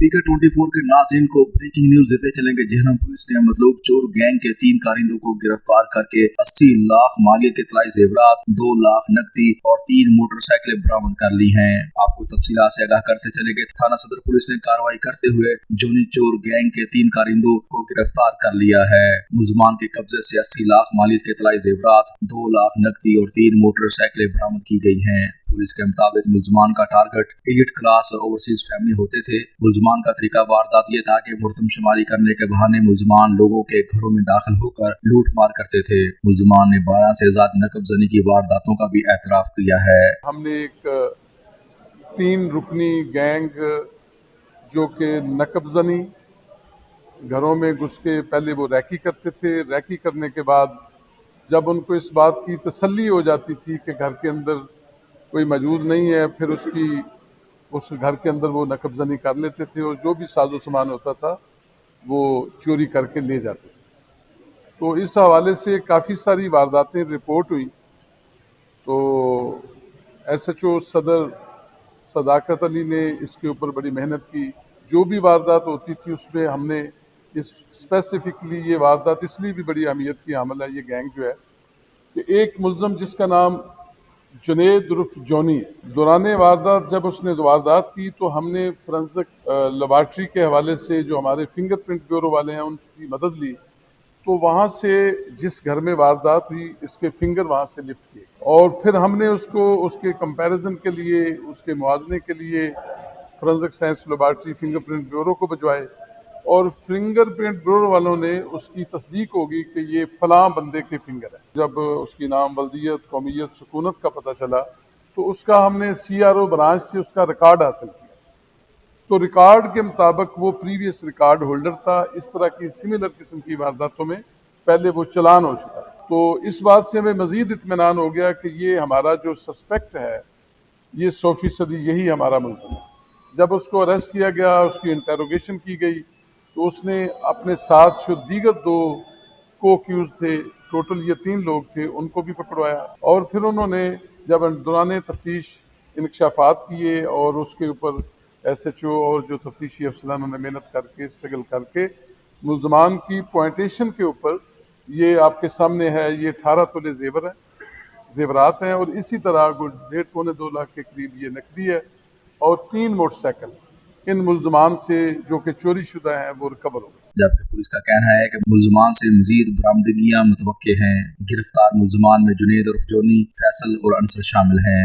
पीके 24 के नाज़रीन को ब्रेकिंग न्यूज देते चलेंगे। जहलम पुलिस ने मतलूब चोर गैंग के 3 कारिंदों को गिरफ्तार करके 80 लाख मालियत के तलाई जेवरात, 2 लाख नकदी और 3 मोटरसाइकिलें बरामद कर ली हैं। आपको तफसीलात से आगाह करते चलेंगे। थाना सदर पुलिस ने कार्रवाई करते हुए जोनी चोर गैंग के 3 कारिंदों को गिरफ्तार कर लिया है। मुलजमान के कब्जे से 80 लाख मालियत के तलाई जेवरात, 2 लाख नकदी और 3 मोटरसाइकिलें बरामद की गई हैं। पुलिस के मुताबिक मुलजमान का टारगेट एलिट क्लास और ओवरसीज फैमिली होते थे। मुलजमान का तरीका वारदात ये था कि मुर्दमशुमारी करने के बहाने मुलजमान लोगों के घरों में दाखिल होकर लूट मार करते थे। मुलजमान ने 12 से ज्यादा नकबजनी की वारदातों का भी एतराफ किया है। हमने एक 3 रुकनी गैंग जो कि नकबजनी घरों में घुस के पहले वो रैकी करते थे। रैकी करने के बाद जब उनको इस बात की तसल्ली हो जाती थी कि घर के अंदर कोई मौजूद नहीं है, फिर उस घर के अंदर वो नकबजनी कर लेते थे और जो भी साजो सामान होता था वो चोरी करके ले जाते थे। तो इस हवाले से काफ़ी सारी वारदातें रिपोर्ट हुई। तो SHO सदर सदाकत अली ने इसके ऊपर बड़ी मेहनत की। जो भी वारदात होती थी उसमें हमने इस स्पेसिफिकली ये वारदात इसलिए भी बड़ी अहमियत की हामिल है, ये गैंग जो है, कि एक मुल्ज़म जिसका नाम जुनेद उर्फ जोनी, दौरान वारदात जब उसने वारदात की तो हमने फोरेंसिक लेबॉर्ट्री के हवाले से जो हमारे फिंगरप्रिंट ब्यूरो वाले हैं उनकी मदद ली। तो वहाँ से जिस घर में वारदात हुई इसके फिंगर वहाँ से लिफ्ट किए और फिर हमने उसको उसके कंपैरिजन के लिए, उसके मुआवजे के लिए forensic science laboratory fingerprint bureau को भिजवाए और फिंगरप्रिंट ब्यूरो वालों ने उसकी तस्दीक होगी कि ये फलां बंदे के फिंगर है। जब उसकी नाम बल्दियत, कौमियत, सुकूनत का पता चला तो उसका हमने CRO ब्रांच से उसका रिकॉर्ड हासिल किया। तो रिकॉर्ड के मुताबिक वो प्रीवियस रिकॉर्ड होल्डर था। इस तरह की सिमिलर किस्म की वारदातों में पहले वो चलान हो चुका। तो इस बात से हमें मजीद इत्मीनान हो गया कि ये हमारा जो सस्पेक्ट है ये 100% यही हमारा मुल्ज़िम है। जब उसको अरेस्ट किया गया, उसकी इंटेरोगेशन की गई तो उसने अपने साथ जो दीगर 2 को-अक्यूज़ थे, टोटल ये 3 लोग थे, उनको भी पकड़वाया और फिर उन्होंने जब दौरान तफ्तीश इंकशाफात किए और उसके ऊपर SHO और जो तफ्तीशी अफसरान उन्होंने मेहनत करके स्ट्रगल करके मुल्ज़मान की पॉइंटेशन के ऊपर ये आपके सामने है, ये 18 तोले जेवरात हैं और इसी तरह 1.5-2 लाख के करीब ये नकदी है और 3 मोटरसाइकिल इन मुल्ज़मान से जो कि चोरी शुदा हैं वो रिकवर हो गए। जबकि पुलिस का कहना है कि मुल्ज़मान से मजीद बरामदगियां मुतवक्के हैं। गिरफ्तार मुल्ज़मान में जुनेद और जोनी, फैसल और अंसर शामिल हैं।